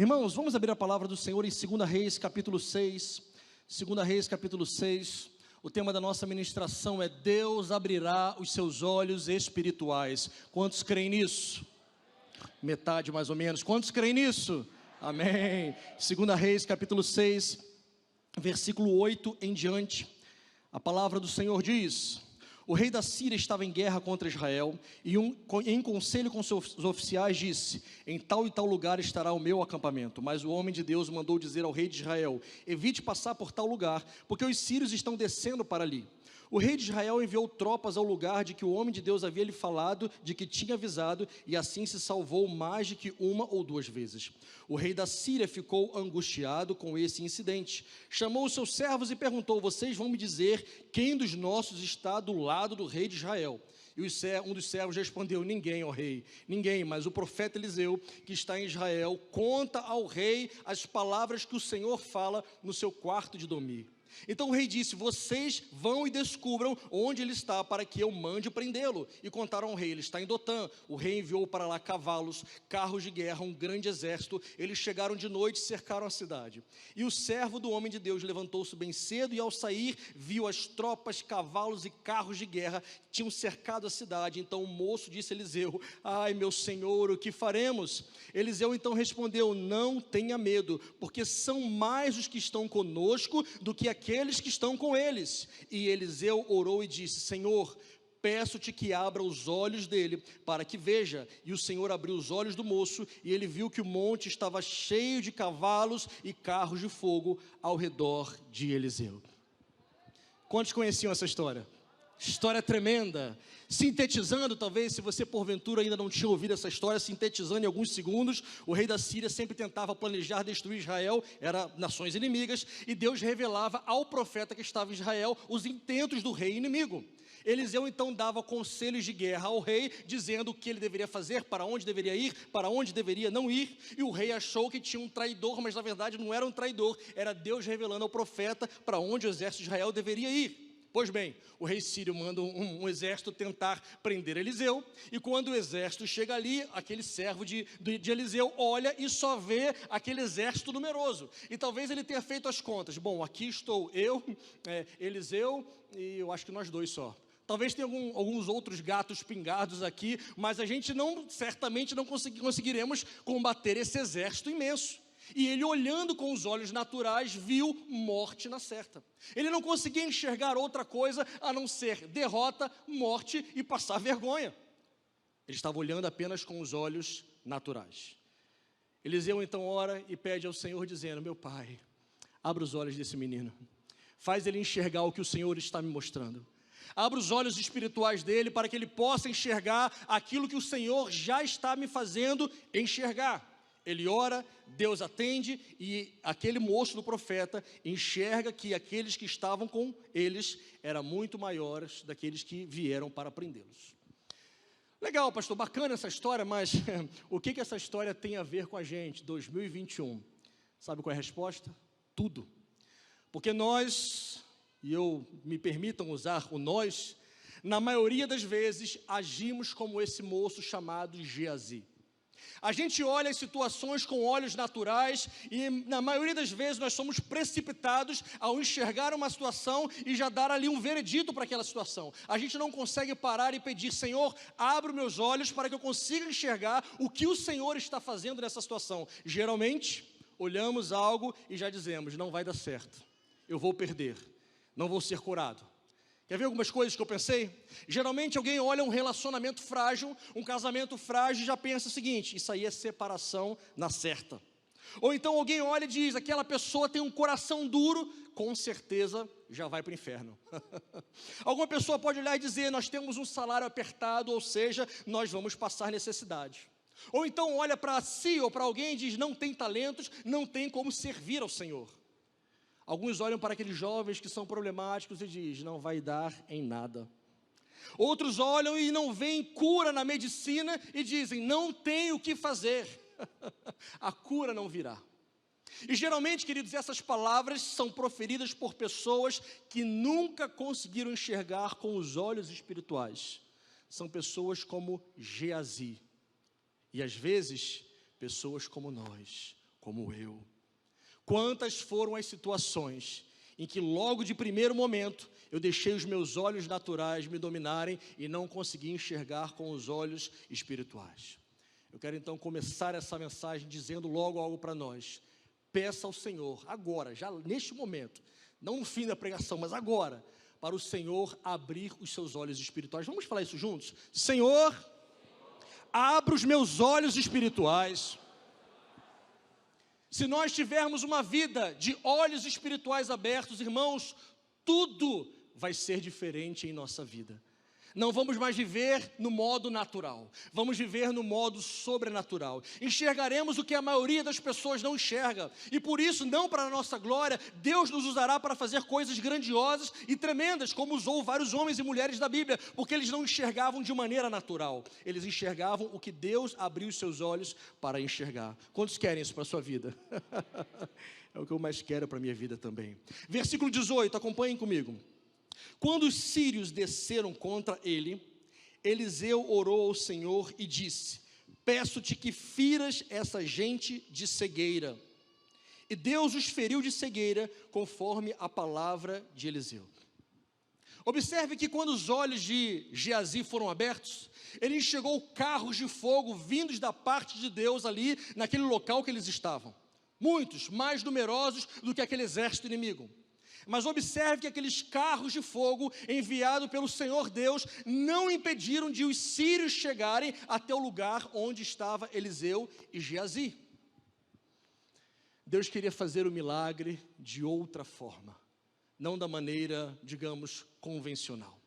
Irmãos, vamos abrir a palavra do Senhor em 2 Reis, capítulo 6. 2 Reis, capítulo 6. O tema da nossa ministração é Deus abrirá os seus olhos espirituais. Quantos creem nisso? Metade mais ou menos. Quantos creem nisso? Amém. 2 Reis, capítulo 6, versículo 8 em diante. A palavra do Senhor diz: o rei da Síria estava em guerra contra Israel, e em conselho com seus oficiais disse: em tal e tal lugar estará o meu acampamento. Mas o homem de Deus mandou dizer ao rei de Israel: evite passar por tal lugar, porque os sírios estão descendo para ali. O rei de Israel enviou tropas ao lugar de que o homem de Deus havia lhe falado, de que tinha avisado, e assim se salvou mais de que uma ou duas vezes. O rei da Síria ficou angustiado com esse incidente. Chamou os seus servos e perguntou: vocês vão me dizer quem dos nossos está do lado do rei de Israel? E um dos servos respondeu: ninguém, ó rei, ninguém, mas o profeta Eliseu, que está em Israel, conta ao rei as palavras que o Senhor fala no seu quarto de dormir. Então o rei disse: vocês vão e descubram onde ele está, para que eu mande prendê-lo. E contaram ao rei: ele está em Dotã. O rei enviou para lá cavalos, carros de guerra, um grande exército. Eles chegaram de noite e cercaram a cidade. E o servo do homem de Deus levantou-se bem cedo, e ao sair viu as tropas, cavalos e carros de guerra que tinham cercado a cidade. Então o moço disse a Eliseu: ai, meu senhor, o que faremos? Eliseu então respondeu: não tenha medo, porque são mais os que estão conosco do que aqueles que estão com eles. E Eliseu orou e disse: Senhor, peço-te que abra os olhos dele, para que veja. E o Senhor abriu os olhos do moço, e ele viu que o monte estava cheio de cavalos e carros de fogo ao redor de Eliseu. Quantos conheciam essa história? História tremenda. Sintetizando, talvez, se você porventura ainda não tinha ouvido essa história, sintetizando em alguns segundos, o rei da Síria sempre tentava planejar destruir Israel, eram nações inimigas, e Deus revelava ao profeta que estava em Israel os intentos do rei inimigo. Eliseu então dava conselhos de guerra ao rei, dizendo o que ele deveria fazer, para onde deveria ir, para onde deveria não ir, e o rei achou que tinha um traidor, mas na verdade não era um traidor, era Deus revelando ao profeta para onde o exército de Israel deveria ir. Pois bem, o rei sírio manda um exército tentar prender Eliseu, e quando o exército chega ali, aquele servo de Eliseu olha e só vê aquele exército numeroso, e talvez ele tenha feito as contas: bom, aqui estou eu, Eliseu, e eu acho que nós dois só. Talvez tenha alguns outros gatos pingados aqui, mas a gente certamente não conseguiremos combater esse exército imenso. E ele, olhando com os olhos naturais, viu morte na certa. Ele não conseguia enxergar outra coisa a não ser derrota, morte e passar vergonha. Ele estava olhando apenas com os olhos naturais. Eliseu então ora e pede ao Senhor, dizendo: meu pai, abra os olhos desse menino, faz ele enxergar o que o Senhor está me mostrando. Abra os olhos espirituais dele, para que ele possa enxergar aquilo que o Senhor já está me fazendo enxergar. Ele ora, Deus atende, e aquele moço do profeta enxerga que aqueles que estavam com eles eram muito maiores daqueles que vieram para prendê-los. Legal, pastor, bacana essa história, mas o que essa história tem a ver com a gente, 2021? Sabe qual é a resposta? Tudo. Porque nós, e me permitam usar o nós, na maioria das vezes agimos como esse moço chamado Geazi. A gente olha as situações com olhos naturais e na maioria das vezes nós somos precipitados ao enxergar uma situação e já dar ali um veredito para aquela situação. A gente não consegue parar e pedir: Senhor, abre os meus olhos para que eu consiga enxergar o que o Senhor está fazendo nessa situação. Geralmente, olhamos algo e já dizemos: não vai dar certo, eu vou perder, não vou ser curado. Quer ver algumas coisas que eu pensei? Geralmente alguém olha um relacionamento frágil, um casamento frágil, e já pensa o seguinte: isso aí é separação na certa. Ou então alguém olha e diz: aquela pessoa tem um coração duro, com certeza já vai para o inferno. Alguma pessoa pode olhar e dizer: nós temos um salário apertado, ou seja, nós vamos passar necessidade. Ou então olha para si ou para alguém e diz: não tem talentos, não tem como servir ao Senhor. Alguns olham para aqueles jovens que são problemáticos e dizem: não vai dar em nada. Outros olham e não veem cura na medicina e dizem: não tem o que fazer. A cura não virá. E geralmente, queridos, essas palavras são proferidas por pessoas que nunca conseguiram enxergar com os olhos espirituais. São pessoas como Geazi. E às vezes, pessoas como nós, como eu. Quantas foram as situações em que logo de primeiro momento eu deixei os meus olhos naturais me dominarem e não consegui enxergar com os olhos espirituais. Eu quero então começar essa mensagem dizendo logo algo para nós. Peça ao Senhor, agora, já neste momento, não no fim da pregação, mas agora, para o Senhor abrir os seus olhos espirituais. Vamos falar isso juntos? Senhor, abra os meus olhos espirituais. Se nós tivermos uma vida de olhos espirituais abertos, irmãos, tudo vai ser diferente em nossa vida. Não vamos mais viver no modo natural, vamos viver no modo sobrenatural. Enxergaremos o que a maioria das pessoas não enxerga, e por isso, não para a nossa glória, Deus nos usará para fazer coisas grandiosas e tremendas, como usou vários homens e mulheres da Bíblia, porque eles não enxergavam de maneira natural, eles enxergavam o que Deus abriu os seus olhos para enxergar. Quantos querem isso para a sua vida? É o que eu mais quero para a minha vida também. Versículo 18, acompanhem comigo. Quando os sírios desceram contra ele, Eliseu orou ao Senhor e disse: peço-te que firas essa gente de cegueira. E Deus os feriu de cegueira, conforme a palavra de Eliseu. Observe que quando os olhos de Geazi foram abertos, ele enxergou carros de fogo vindos da parte de Deus ali, naquele local que eles estavam. Muitos, mais numerosos do que aquele exército inimigo. Mas observe que aqueles carros de fogo enviados pelo Senhor Deus não impediram de os sírios chegarem até o lugar onde estava Eliseu e Geazi. Deus queria fazer o milagre de outra forma, não da maneira, digamos, convencional.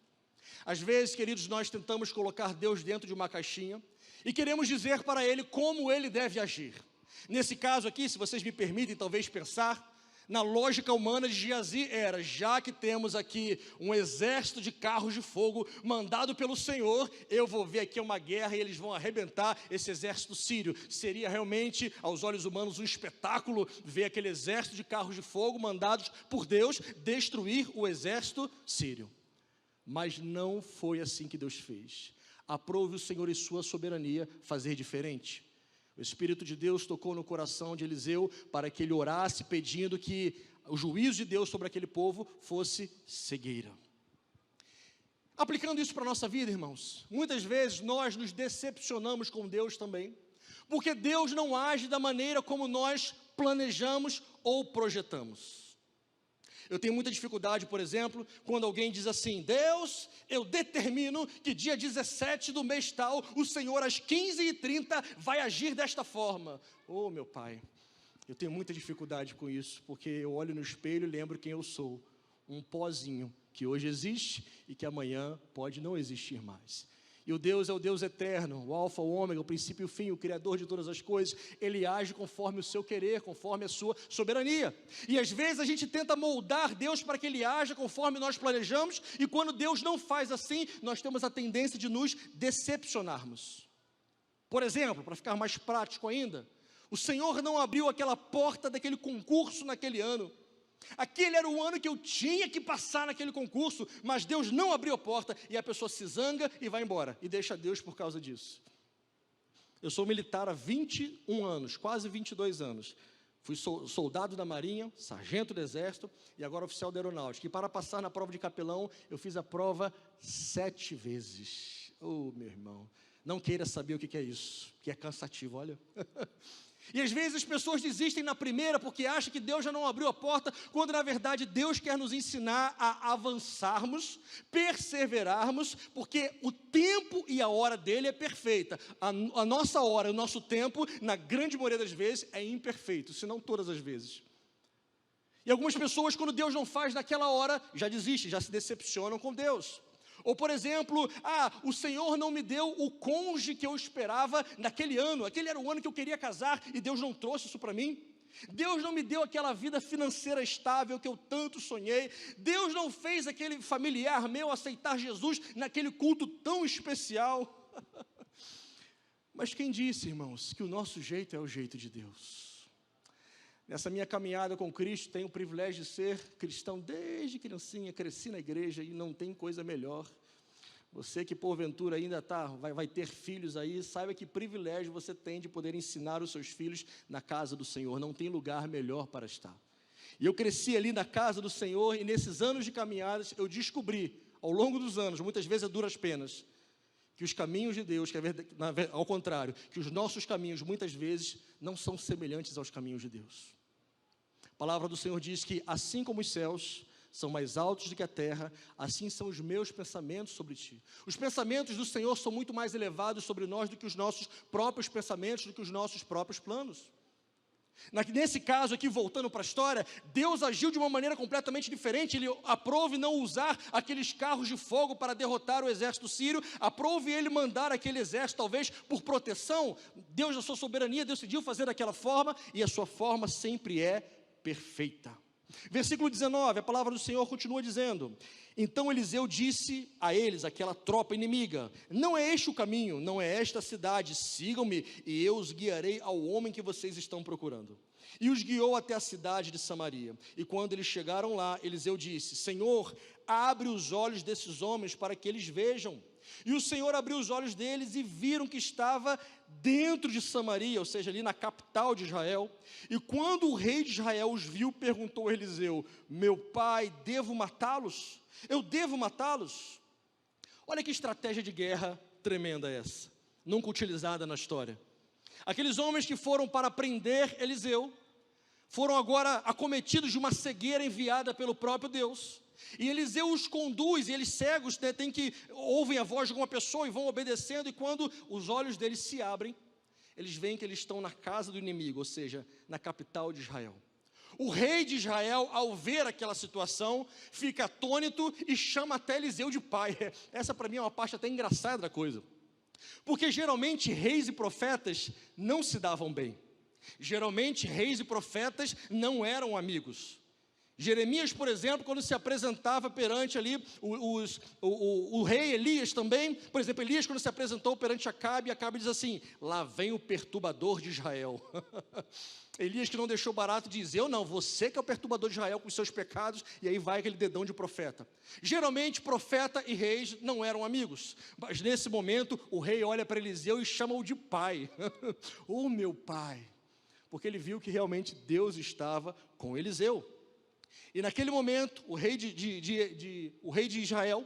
Às vezes, queridos, nós tentamos colocar Deus dentro de uma caixinha e queremos dizer para Ele como Ele deve agir. Nesse caso aqui, se vocês me permitem talvez pensar, na lógica humana de Geazi era, já que temos aqui um exército de carros de fogo mandado pelo Senhor, eu vou ver aqui uma guerra e eles vão arrebentar esse exército sírio. Seria realmente, aos olhos humanos, um espetáculo ver aquele exército de carros de fogo mandados por Deus destruir o exército sírio. Mas não foi assim que Deus fez. Aprove o Senhor em sua soberania fazer diferente. O Espírito de Deus tocou no coração de Eliseu para que ele orasse pedindo que o juízo de Deus sobre aquele povo fosse cegueira. Aplicando isso para a nossa vida, irmãos, muitas vezes nós nos decepcionamos com Deus também, porque Deus não age da maneira como nós planejamos ou projetamos. Eu tenho muita dificuldade, por exemplo, quando alguém diz assim: Deus, eu determino que dia 17 do mês tal, o Senhor às 15h30 vai agir desta forma. Oh, meu Pai, eu tenho muita dificuldade com isso, porque eu olho no espelho e lembro quem eu sou. Um pozinho que hoje existe e que amanhã pode não existir mais. E o Deus é o Deus eterno, o alfa, o ômega, o princípio e o fim, o Criador de todas as coisas. Ele age conforme o seu querer, conforme a sua soberania. E às vezes a gente tenta moldar Deus para que Ele haja conforme nós planejamos, e quando Deus não faz assim, nós temos a tendência de nos decepcionarmos. Por exemplo, para ficar mais prático ainda, o Senhor não abriu aquela porta daquele concurso naquele ano. Aquele era o ano que eu tinha que passar naquele concurso, mas Deus não abriu a porta, e a pessoa se zanga e vai embora, e deixa Deus por causa disso. Eu sou militar há 21 anos, quase 22 anos, fui soldado da Marinha, sargento do Exército, e agora oficial da Aeronáutica, e para passar na prova de capelão, eu fiz a prova 7 vezes, oh meu irmão, não queira saber o que é isso, que é cansativo, olha. E às vezes as pessoas desistem na primeira porque acham que Deus já não abriu a porta, quando na verdade Deus quer nos ensinar a avançarmos, perseverarmos, porque o tempo e a hora dele é perfeita. A nossa hora, o nosso tempo, na grande maioria das vezes, é imperfeito, se não todas as vezes. E algumas pessoas, quando Deus não faz naquela hora, já desistem, já se decepcionam com Deus. Ou, por exemplo, o Senhor não me deu o cônjuge que eu esperava naquele ano, aquele era o ano que eu queria casar, e Deus não trouxe isso para mim. Deus não me deu aquela vida financeira estável que eu tanto sonhei. Deus não fez aquele familiar meu aceitar Jesus naquele culto tão especial. Mas quem disse, irmãos, que o nosso jeito é o jeito de Deus? Nessa minha caminhada com Cristo, tenho o privilégio de ser cristão desde criancinha, cresci na igreja e não tem coisa melhor. Você que porventura ainda vai ter filhos aí, saiba que privilégio você tem de poder ensinar os seus filhos na casa do Senhor. Não tem lugar melhor para estar. E eu cresci ali na casa do Senhor, e nesses anos de caminhadas, eu descobri, ao longo dos anos, muitas vezes a duras penas, que os caminhos de Deus, ao contrário, que os nossos caminhos, muitas vezes, não são semelhantes aos caminhos de Deus. A palavra do Senhor diz que, assim como os céus são mais altos do que a terra, assim são os meus pensamentos sobre ti. Os pensamentos do Senhor são muito mais elevados sobre nós do que os nossos próprios pensamentos, do que os nossos próprios planos. Nesse caso aqui, voltando para a história, Deus agiu de uma maneira completamente diferente. Ele aprove não usar aqueles carros de fogo para derrotar o exército sírio, aprove ele mandar aquele exército, talvez por proteção. Deus, na sua soberania, decidiu fazer daquela forma, e a sua forma sempre é perfeita. Versículo 19, a palavra do Senhor continua dizendo: então Eliseu disse a eles, aquela tropa inimiga: não é este o caminho, não é esta a cidade, sigam-me e eu os guiarei ao homem que vocês estão procurando. E os guiou até a cidade de Samaria. E quando eles chegaram lá, Eliseu disse: Senhor, abre os olhos desses homens para que eles vejam. E o Senhor abriu os olhos deles e viram que estava dentro de Samaria, ou seja, ali na capital de Israel. E quando o rei de Israel os viu, perguntou a Eliseu: meu pai, devo matá-los? Eu devo matá-los? Olha que estratégia de guerra tremenda essa, nunca utilizada na história. Aqueles homens que foram para prender Eliseu, foram agora acometidos de uma cegueira enviada pelo próprio Deus. E Eliseu os conduz, e eles cegos, né, ouvem a voz de alguma pessoa e vão obedecendo, e quando os olhos deles se abrem, eles veem que eles estão na casa do inimigo, ou seja, na capital de Israel. O rei de Israel, ao ver aquela situação, fica atônito e chama até Eliseu de pai. Essa para mim é uma parte até engraçada da coisa, porque geralmente reis e profetas não se davam bem. Geralmente reis e profetas não eram amigos. Jeremias, por exemplo, quando se apresentava perante ali o rei Elias também, por exemplo, Elias quando se apresentou perante Acabe, Acabe diz assim: lá vem o perturbador de Israel. Elias, que não deixou barato, diz: eu não, você que é o perturbador de Israel com os seus pecados. E aí vai aquele dedão de profeta. Geralmente profeta e reis não eram amigos, mas nesse momento o rei olha para Eliseu e chama-o de pai. Oh meu pai, porque ele viu que realmente Deus estava com Eliseu. E naquele momento, o rei de Israel,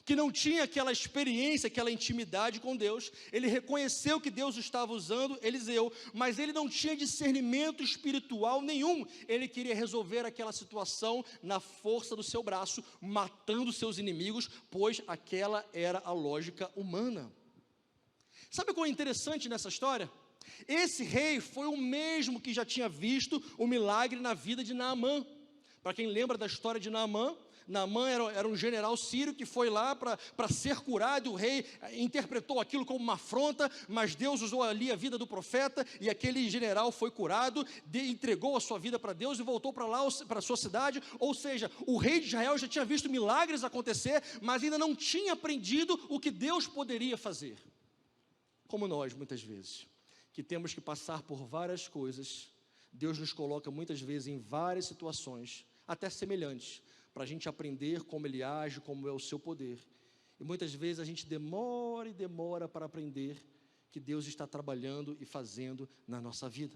que não tinha aquela experiência, aquela intimidade com Deus, ele reconheceu que Deus estava usando Eliseu, mas ele não tinha discernimento espiritual nenhum. Ele queria resolver aquela situação na força do seu braço, matando seus inimigos, pois aquela era a lógica humana. Sabe qual é interessante nessa história? Esse rei foi o mesmo que já tinha visto o milagre na vida de Naamã. Para quem lembra da história de Naamã, Naamã era um general sírio que foi lá para ser curado. O rei interpretou aquilo como uma afronta, mas Deus usou ali a vida do profeta, e aquele general foi curado, entregou a sua vida para Deus e voltou para lá, para a sua cidade. Ou seja, o rei de Israel já tinha visto milagres acontecer, mas ainda não tinha aprendido o que Deus poderia fazer. Como nós, muitas vezes, que temos que passar por várias coisas, Deus nos coloca muitas vezes em várias situações, até semelhantes, para a gente aprender como Ele age, como é o seu poder. E muitas vezes a gente demora para aprender que Deus está trabalhando e fazendo na nossa vida.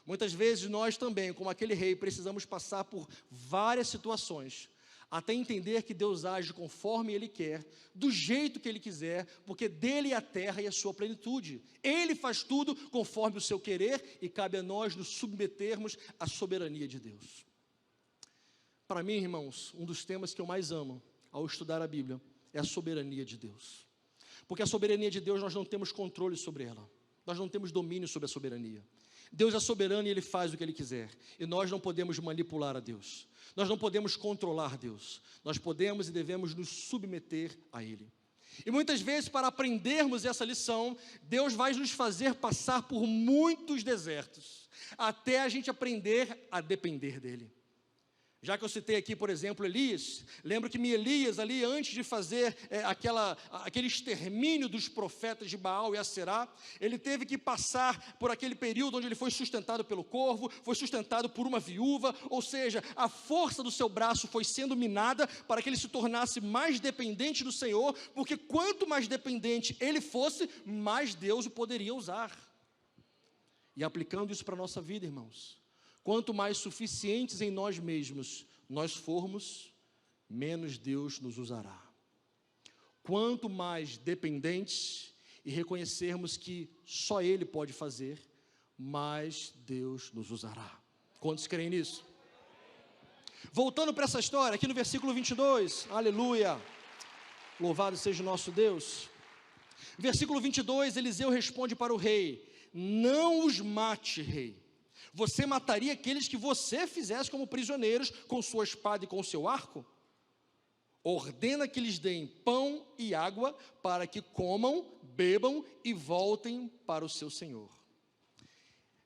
Muitas vezes nós também, como aquele rei, precisamos passar por várias situações, até entender que Deus age conforme Ele quer, do jeito que Ele quiser, porque dele é a terra e a sua plenitude. Ele faz tudo conforme o seu querer, e cabe a nós nos submetermos à soberania de Deus. Para mim, irmãos, um dos temas que eu mais amo ao estudar a Bíblia é a soberania de Deus. Porque a soberania de Deus, nós não temos controle sobre ela, nós não temos domínio sobre a soberania. Deus é soberano e Ele faz o que Ele quiser, e nós não podemos manipular a Deus, nós não podemos controlar Deus, nós podemos e devemos nos submeter a Ele. E muitas vezes, para aprendermos essa lição, Deus vai nos fazer passar por muitos desertos, até a gente aprender a depender dEle. Já que eu citei aqui, por exemplo, Elias, lembro que Elias ali, antes de fazer aquele extermínio dos profetas de Baal e Aserá, ele teve que passar por aquele período onde ele foi sustentado pelo corvo, foi sustentado por uma viúva, ou seja, a força do seu braço foi sendo minada para que ele se tornasse mais dependente do Senhor, porque quanto mais dependente ele fosse, mais Deus o poderia usar. E aplicando isso para a nossa vida, irmãos, quanto mais suficientes em nós mesmos nós formos, menos Deus nos usará. Quanto mais dependentes e reconhecermos que só Ele pode fazer, mais Deus nos usará. Quantos creem nisso? Voltando para essa história, aqui no versículo 22, aleluia, louvado seja o nosso Deus. Versículo 22, Eliseu responde para o rei: não os mate, rei. Você mataria aqueles que você fizesse como prisioneiros com sua espada e com seu arco? Ordena que lhes deem pão e água para que comam, bebam e voltem para o seu senhor.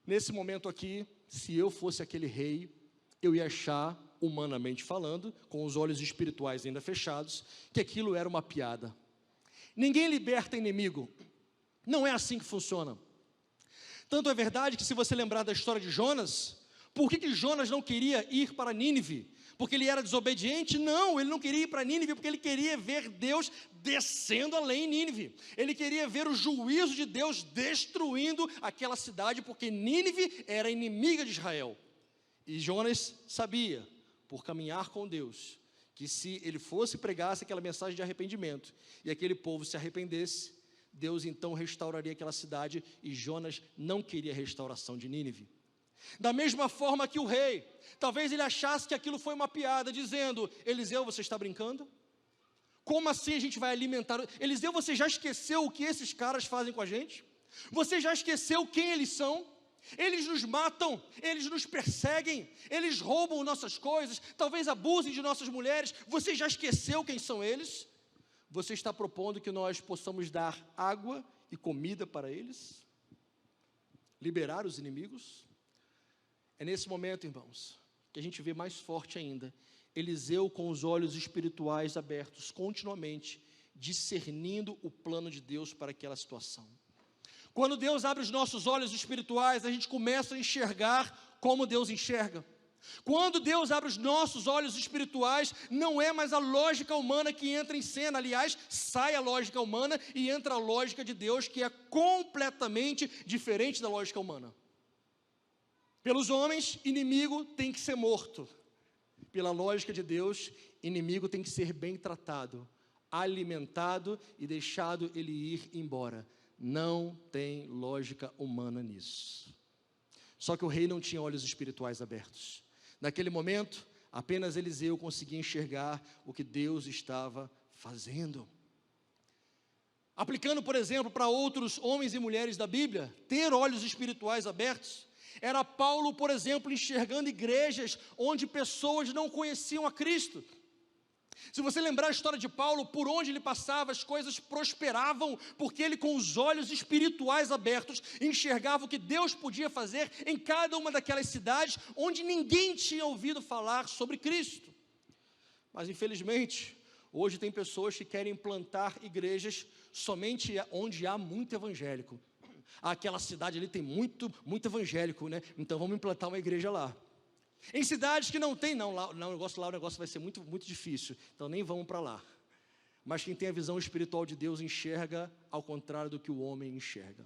Nesse momento aqui, se eu fosse aquele rei, eu ia achar, humanamente falando, com os olhos espirituais ainda fechados, que aquilo era uma piada. Ninguém liberta inimigo. Não é assim que funciona. Tanto é verdade que, se você lembrar da história de Jonas, por que Jonas não queria ir para Nínive? Porque ele era desobediente? Não, ele não queria ir para Nínive porque ele queria ver Deus descendo além em Nínive. Ele queria ver o juízo de Deus destruindo aquela cidade, porque Nínive era inimiga de Israel. E Jonas sabia, por caminhar com Deus, que se ele fosse e pregasse aquela mensagem de arrependimento, e aquele povo se arrependesse, Deus então restauraria aquela cidade, e Jonas não queria a restauração de Nínive. Da mesma forma que o rei, talvez ele achasse que aquilo foi uma piada, dizendo: Eliseu, você está brincando? Como assim a gente vai alimentar? Eliseu, você já esqueceu o que esses caras fazem com a gente? Você já esqueceu quem eles são? Eles nos matam, eles nos perseguem, eles roubam nossas coisas, talvez abusem de nossas mulheres. Você já esqueceu quem são eles? Você está propondo que nós possamos dar água e comida para eles? Liberar os inimigos? É nesse momento, irmãos, que a gente vê mais forte ainda, Eliseu com os olhos espirituais abertos, continuamente, discernindo o plano de Deus para aquela situação. Quando Deus abre os nossos olhos espirituais, a gente começa a enxergar como Deus enxerga. Quando Deus abre os nossos olhos espirituais, não é mais a lógica humana que entra em cena. Aliás, sai a lógica humana e entra a lógica de Deus, que é completamente diferente da lógica humana. Pelos homens, inimigo tem que ser morto. Pela lógica de Deus, inimigo tem que ser bem tratado, alimentado e deixado ele ir embora. Não tem lógica humana nisso. Só que o rei não tinha olhos espirituais abertos. Naquele momento, apenas Eliseu conseguia enxergar o que Deus estava fazendo. Aplicando, por exemplo, para outros homens e mulheres da Bíblia, ter olhos espirituais abertos, era Paulo, por exemplo, enxergando igrejas onde pessoas não conheciam a Cristo. Se você lembrar a história de Paulo, por onde ele passava, as coisas prosperavam, porque ele, com os olhos espirituais abertos, enxergava o que Deus podia fazer em cada uma daquelas cidades onde ninguém tinha ouvido falar sobre Cristo. Mas, infelizmente, hoje tem pessoas que querem plantar igrejas somente onde há muito evangélico. Aquela cidade ali tem muito evangélico, né? Então vamos implantar uma igreja lá. Em cidades que não tem, o negócio vai ser muito difícil, então nem vamos para lá. Mas quem tem a visão espiritual de Deus enxerga ao contrário do que o homem enxerga.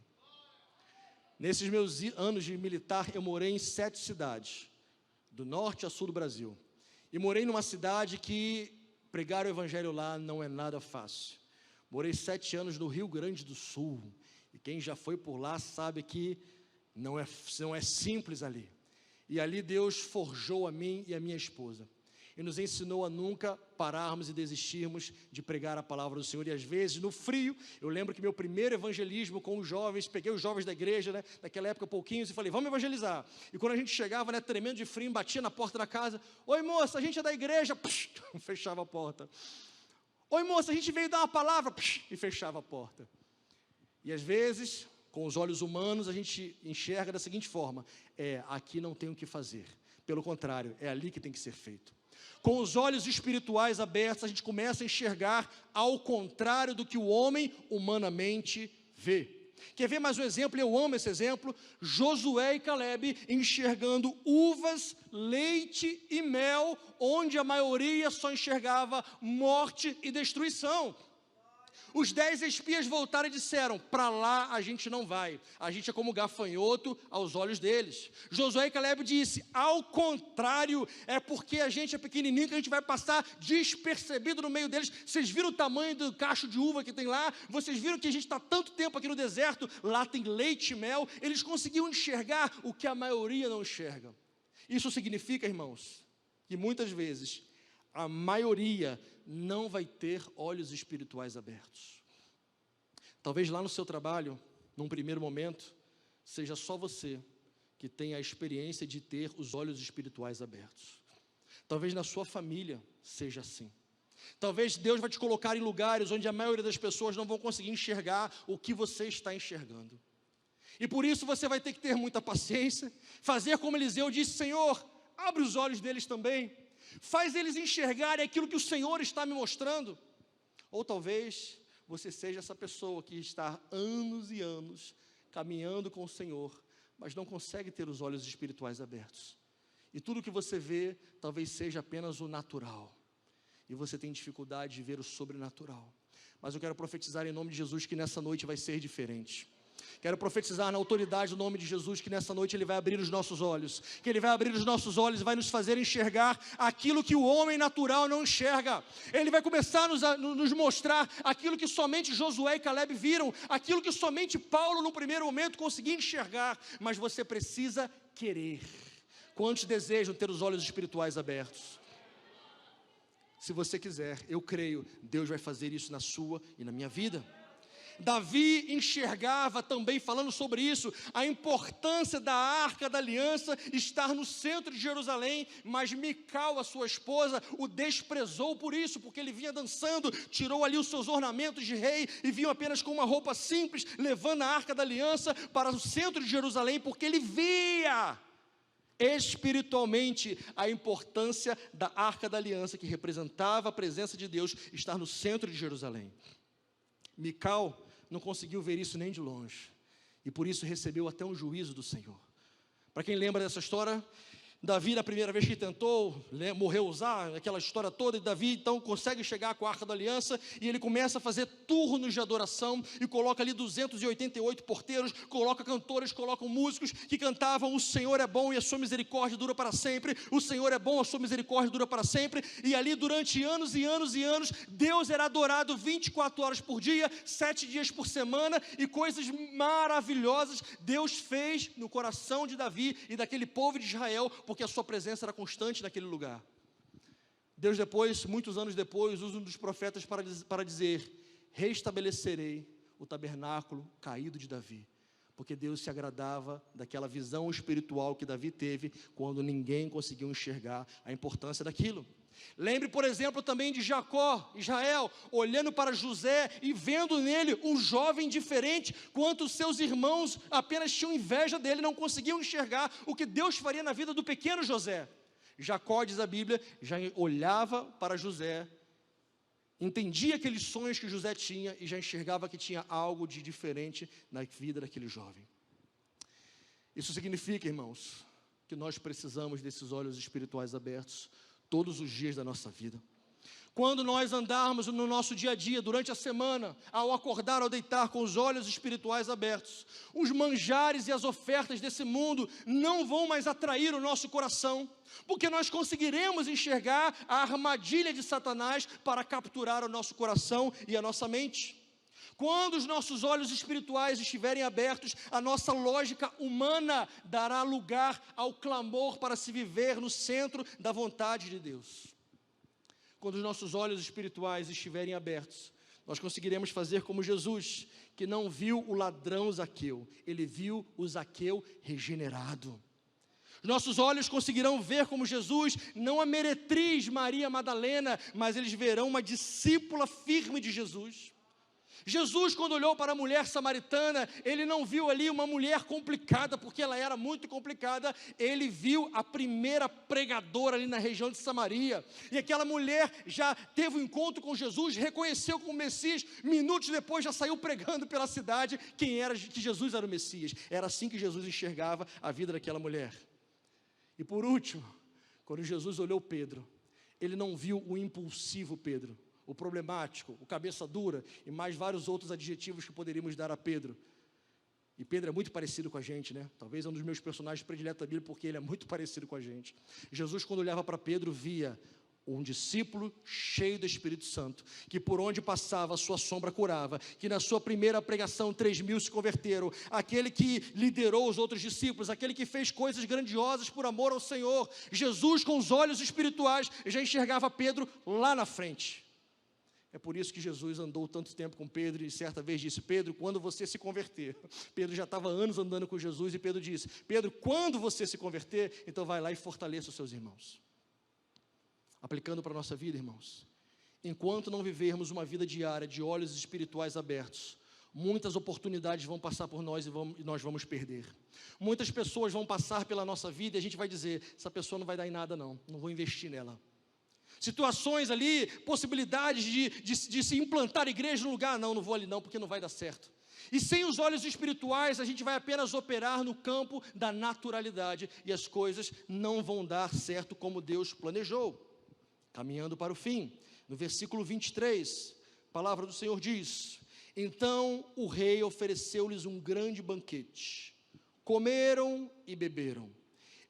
Nesses meus anos de militar, eu morei em 7 cidades, do norte a sul do Brasil. E morei numa cidade que pregar o evangelho lá não é nada fácil. Morei 7 anos no Rio Grande do Sul, e quem já foi por lá sabe que não é simples ali. E ali Deus forjou a mim e a minha esposa, e nos ensinou a nunca pararmos e desistirmos de pregar a palavra do Senhor. E às vezes, no frio, eu lembro que meu primeiro evangelismo com os jovens, peguei os jovens da igreja, né, naquela época pouquinhos, e falei: vamos evangelizar. E quando a gente chegava, né, tremendo de frio, batia na porta da casa: oi moça, a gente é da igreja, psh, fechava a porta. Oi moça, a gente veio dar uma palavra, psh, e fechava a porta. E às vezes, com os olhos humanos, a gente enxerga da seguinte forma: aqui não tem o que fazer, Pelo contrário, é ali que tem que ser feito. Com os olhos espirituais abertos, a gente começa a enxergar ao contrário do que o homem humanamente vê. Quer ver mais um exemplo? Eu amo esse exemplo. Josué e Caleb enxergando uvas, leite e mel, onde a maioria só enxergava morte e destruição. Os 10 espias voltaram e disseram: para lá a gente não vai, a gente é como gafanhoto aos olhos deles. Josué e Caleb disse: ao contrário, é porque a gente é pequenininho que a gente vai passar despercebido no meio deles. Vocês viram o tamanho do cacho de uva que tem lá? Vocês viram que a gente está tanto tempo aqui no deserto? Lá tem leite e mel. Eles conseguiam enxergar o que a maioria não enxerga. Isso significa, irmãos, que muitas vezes a maioria não vai ter olhos espirituais abertos. Talvez lá no seu trabalho, num primeiro momento, seja só você que tenha a experiência de ter os olhos espirituais abertos. Talvez na sua família seja assim. Talvez Deus vai te colocar em lugares onde a maioria das pessoas não vão conseguir enxergar o que você está enxergando. E por isso você vai ter que ter muita paciência, fazer como Eliseu disse: Senhor, abre os olhos deles também. Faz eles enxergarem aquilo que o Senhor está me mostrando. Ou talvez você seja essa pessoa que está há anos e anos caminhando com o Senhor, mas não consegue ter os olhos espirituais abertos. E tudo que você vê talvez seja apenas o natural. E você tem dificuldade de ver o sobrenatural. Mas eu quero profetizar em nome de Jesus que nessa noite vai ser diferente. Quero profetizar na autoridade do nome de Jesus que nessa noite Ele vai abrir os nossos olhos, que Ele vai abrir os nossos olhos e vai nos fazer enxergar aquilo que o homem natural não enxerga. Ele vai começar a nos mostrar aquilo que somente Josué e Caleb viram, aquilo que somente Paulo no primeiro momento conseguia enxergar, mas você precisa querer. Quantos desejam ter os olhos espirituais abertos? Se você quiser, eu creio, Deus vai fazer isso na sua e na minha vida. Davi enxergava também, falando sobre isso, a importância da Arca da Aliança estar no centro de Jerusalém, mas Mical, a sua esposa, o desprezou por isso, porque ele vinha dançando, tirou ali os seus ornamentos de rei e vinha apenas com uma roupa simples, levando a Arca da Aliança para o centro de Jerusalém, porque ele via espiritualmente a importância da Arca da Aliança, que representava a presença de Deus, estar no centro de Jerusalém. Mical não conseguiu ver isso nem de longe, e por isso recebeu até um juízo do Senhor. Para quem lembra dessa história, Davi, na primeira vez que tentou, morreu Uzá, aquela história toda, e Davi então consegue chegar com a Arca da Aliança, e ele começa a fazer turnos de adoração, e coloca ali 288 porteiros, coloca cantores, coloca músicos, que cantavam: o Senhor é bom e a sua misericórdia dura para sempre, o Senhor é bom, a sua misericórdia dura para sempre, e ali durante anos e anos e anos, Deus era adorado 24 horas por dia, 7 dias por semana, e coisas maravilhosas Deus fez no coração de Davi e daquele povo de Israel, porque a sua presença era constante naquele lugar. Deus depois, muitos anos depois, usa um dos profetas para dizer: restabelecerei o tabernáculo caído de Davi, porque Deus se agradava daquela visão espiritual que Davi teve, quando ninguém conseguiu enxergar a importância daquilo. Lembre, por exemplo, também de Jacó, Israel, olhando para José e vendo nele um jovem diferente, quanto os seus irmãos apenas tinham inveja dele, não conseguiam enxergar o que Deus faria na vida do pequeno José. Jacó, diz a Bíblia, já olhava para José, entendia aqueles sonhos que José tinha e já enxergava que tinha algo de diferente na vida daquele jovem. Isso significa, irmãos, que nós precisamos desses olhos espirituais abertos todos os dias da nossa vida. Quando nós andarmos no nosso dia a dia, durante a semana, ao acordar, ao deitar, com os olhos espirituais abertos, os manjares e as ofertas desse mundo não vão mais atrair o nosso coração, porque nós conseguiremos enxergar a armadilha de Satanás para capturar o nosso coração e a nossa mente. Quando os nossos olhos espirituais estiverem abertos, a nossa lógica humana dará lugar ao clamor para se viver no centro da vontade de Deus. Quando os nossos olhos espirituais estiverem abertos, nós conseguiremos fazer como Jesus, que não viu o ladrão Zaqueu, ele viu o Zaqueu regenerado. Os nossos olhos conseguirão ver como Jesus, não a meretriz Maria Madalena, mas eles verão uma discípula firme de Jesus. Jesus, quando olhou para a mulher samaritana, ele não viu ali uma mulher complicada, porque ela era muito complicada. Ele viu a primeira pregadora ali na região de Samaria, e aquela mulher já teve um encontro com Jesus, reconheceu como Messias, minutos depois já saiu pregando pela cidade que Jesus era o Messias. Era assim que Jesus enxergava a vida daquela mulher. E por último, quando Jesus olhou Pedro, ele não viu o impulsivo Pedro, o problemático, o cabeça dura e mais vários outros adjetivos que poderíamos dar a Pedro. E Pedro é muito parecido com a gente, né? Talvez é um dos meus personagens prediletos da Bíblia, porque ele é muito parecido com a gente. Jesus, quando olhava para Pedro, via um discípulo cheio do Espírito Santo, que por onde passava a sua sombra curava, que na sua primeira pregação 3.000 se converteram, aquele que liderou os outros discípulos, aquele que fez coisas grandiosas por amor ao Senhor. Jesus, com os olhos espirituais, já enxergava Pedro lá na frente. É por isso que Jesus andou tanto tempo com Pedro e certa vez disse: Pedro, quando você se converter, Pedro já estava anos andando com Jesus e Pedro disse: Pedro, quando você se converter, então vai lá e fortaleça os seus irmãos. Aplicando para a nossa vida, irmãos, enquanto não vivermos uma vida diária de olhos espirituais abertos, muitas oportunidades vão passar por nós e nós vamos perder. Muitas pessoas vão passar pela nossa vida e a gente vai dizer: essa pessoa não vai dar em nada não vou investir nela. Situações ali, possibilidades de se implantar igreja no lugar, não vou ali não, porque não vai dar certo. E sem os olhos espirituais, a gente vai apenas operar no campo da naturalidade, e as coisas não vão dar certo como Deus planejou. Caminhando para o fim, no versículo 23, a palavra do Senhor diz: então o rei ofereceu-lhes um grande banquete, comeram e beberam,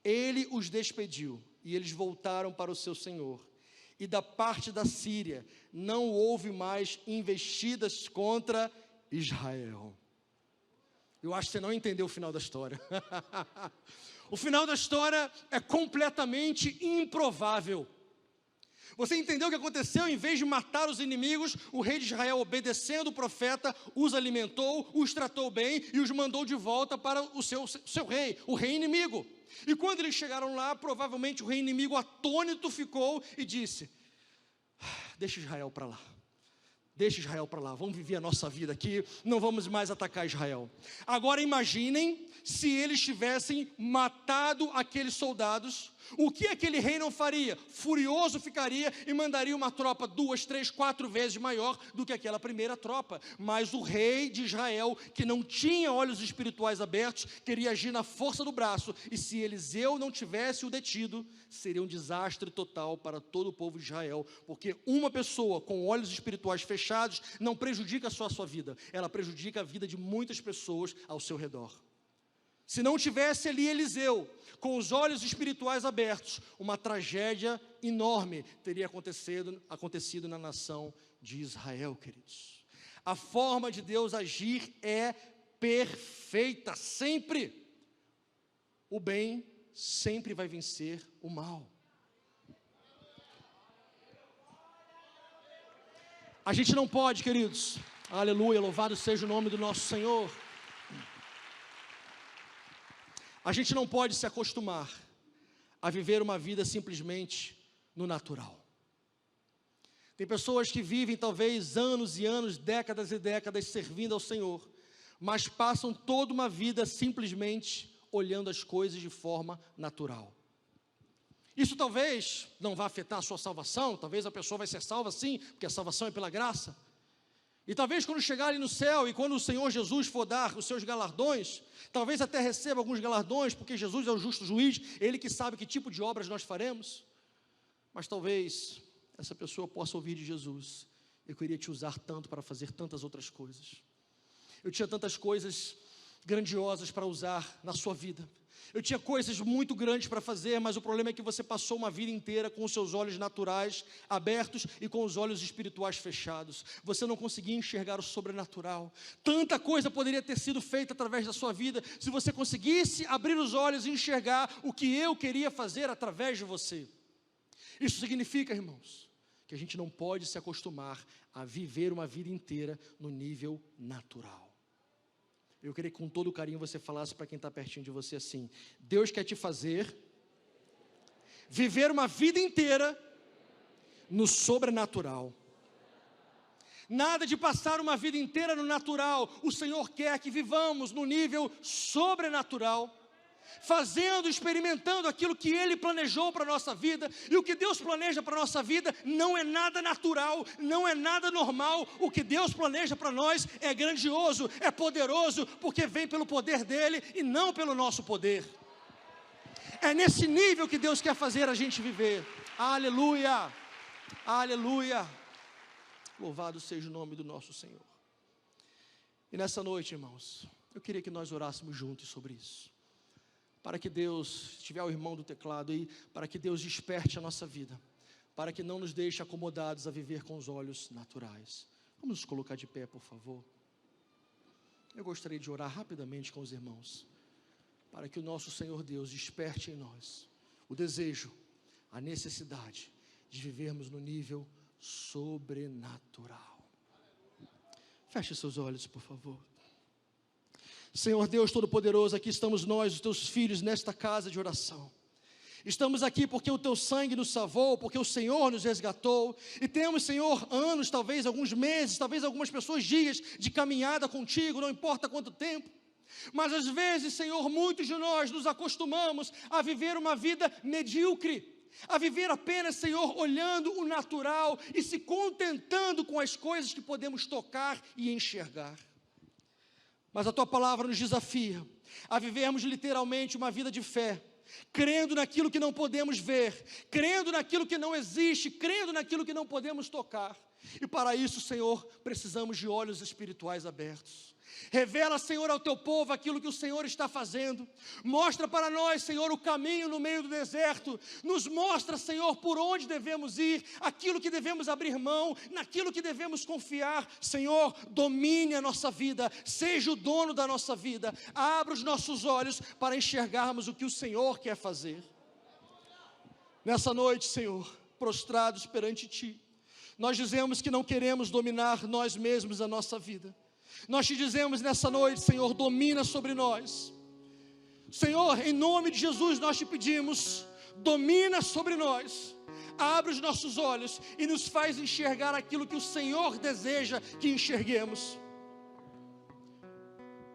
ele os despediu, e eles voltaram para o seu senhor. E da parte da Síria não houve mais investidas contra Israel. Eu acho que você não entendeu o final da história. O final da história é completamente improvável. Você entendeu o que aconteceu? Em vez de matar os inimigos, o rei de Israel, obedecendo o profeta, os alimentou, os tratou bem e os mandou de volta para o seu rei, o rei inimigo. E quando eles chegaram lá, provavelmente o rei inimigo atônito ficou e disse: deixa Israel para lá. Deixa Israel para lá, vamos viver a nossa vida aqui, não vamos mais atacar Israel. Agora imaginem se eles tivessem matado aqueles soldados, o que aquele rei não faria? Furioso ficaria e mandaria uma tropa 2, 3, 4 vezes maior do que aquela primeira tropa. Mas o rei de Israel, que não tinha olhos espirituais abertos, queria agir na força do braço, e se Eliseu não tivesse o detido, seria um desastre total para todo o povo de Israel, porque uma pessoa com olhos espirituais fechados não prejudica só a sua vida, ela prejudica a vida de muitas pessoas ao seu redor. Se não tivesse ali Eliseu, com os olhos espirituais abertos, uma tragédia enorme teria acontecido na nação de Israel, queridos. A forma de Deus agir é perfeita, sempre. O bem sempre vai vencer o mal. A gente não pode, queridos, aleluia, louvado seja o nome do nosso Senhor. A gente não pode se acostumar a viver uma vida simplesmente no natural. Tem pessoas que vivem talvez anos e anos, décadas e décadas servindo ao Senhor, mas passam toda uma vida simplesmente olhando as coisas de forma natural. Isso talvez não vá afetar a sua salvação, talvez a pessoa vai ser salva sim, porque a salvação é pela graça. E talvez quando chegar ali no céu e quando o Senhor Jesus for dar os seus galardões, talvez até receba alguns galardões, porque Jesus é o justo juiz, Ele que sabe que tipo de obras nós faremos. Mas talvez essa pessoa possa ouvir de Jesus: eu queria te usar tanto para fazer tantas outras coisas. Eu tinha tantas coisas grandiosas para usar na sua vida. Eu tinha coisas muito grandes para fazer, mas o problema é que você passou uma vida inteira com os seus olhos naturais abertos e com os olhos espirituais fechados. Você não conseguia enxergar o sobrenatural. Tanta coisa poderia ter sido feita através da sua vida, se você conseguisse abrir os olhos e enxergar o que eu queria fazer através de você. Isso significa, irmãos, que a gente não pode se acostumar a viver uma vida inteira no nível natural. Eu queria que com todo carinho você falasse para quem está pertinho de você assim: Deus quer te fazer viver uma vida inteira no sobrenatural. Nada de passar uma vida inteira no natural. O Senhor quer que vivamos no nível sobrenatural, fazendo, experimentando aquilo que Ele planejou para a nossa vida. E o que Deus planeja para a nossa vida não é nada natural, não é nada normal. O que Deus planeja para nós é grandioso, é poderoso, porque vem pelo poder dEle e não pelo nosso poder. É nesse nível que Deus quer fazer a gente viver. Aleluia, aleluia. Louvado seja o nome do nosso Senhor. E nessa noite, irmãos, eu queria que nós orássemos juntos sobre isso. Para que Deus, se tiver o irmão do teclado aí, para que Deus desperte a nossa vida. Para que não nos deixe acomodados a viver com os olhos naturais. Vamos nos colocar de pé, por favor. Eu gostaria de orar rapidamente com os irmãos. Para que o nosso Senhor Deus desperte em nós o desejo, a necessidade de vivermos no nível sobrenatural. Feche seus olhos, por favor. Senhor Deus Todo-Poderoso, aqui estamos nós, os teus filhos, nesta casa de oração. Estamos aqui porque o teu sangue nos salvou, porque o Senhor nos resgatou, e temos, Senhor, anos, talvez alguns meses, talvez algumas pessoas, dias de caminhada contigo, não importa quanto tempo. Mas às vezes, Senhor, muitos de nós nos acostumamos a viver uma vida medíocre, a viver apenas, Senhor, olhando o natural e se contentando com as coisas que podemos tocar e enxergar. Mas a Tua palavra nos desafia a vivermos literalmente uma vida de fé, crendo naquilo que não podemos ver, crendo naquilo que não existe, crendo naquilo que não podemos tocar. E para isso, Senhor, precisamos de olhos espirituais abertos. Revela, Senhor, ao teu povo aquilo que o Senhor está fazendo. Mostra para nós, Senhor, o caminho no meio do deserto. Nos mostra, Senhor, por onde devemos ir, aquilo que devemos abrir mão, naquilo que devemos confiar. Senhor, domine a nossa vida, seja o dono da nossa vida. Abra os nossos olhos para enxergarmos o que o Senhor quer fazer. Nessa noite, Senhor, prostrados perante Ti, nós dizemos que não queremos dominar nós mesmos a nossa vida. Nós te dizemos nessa noite, Senhor, domina sobre nós. Senhor, em nome de Jesus nós te pedimos, domina sobre nós. Abre os nossos olhos e nos faz enxergar aquilo que o Senhor deseja que enxerguemos.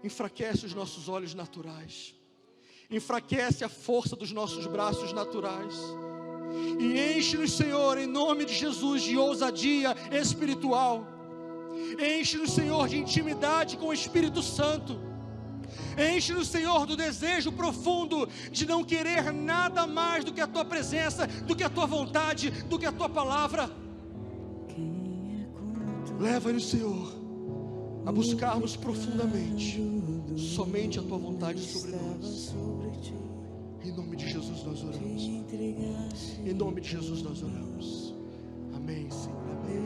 Enfraquece os nossos olhos naturais. Enfraquece a força dos nossos braços naturais. E enche-nos, Senhor, em nome de Jesus, de ousadia espiritual. Enche-nos, Senhor, de intimidade com o Espírito Santo. Enche-nos, Senhor, do desejo profundo de não querer nada mais do que a Tua presença, do que a Tua vontade, do que a Tua palavra. Leva-nos, Senhor, a buscarmos profundamente somente a Tua vontade sobre nós. Em nome de Jesus nós oramos. Em nome de Jesus nós oramos. Amém, Senhor. Amém.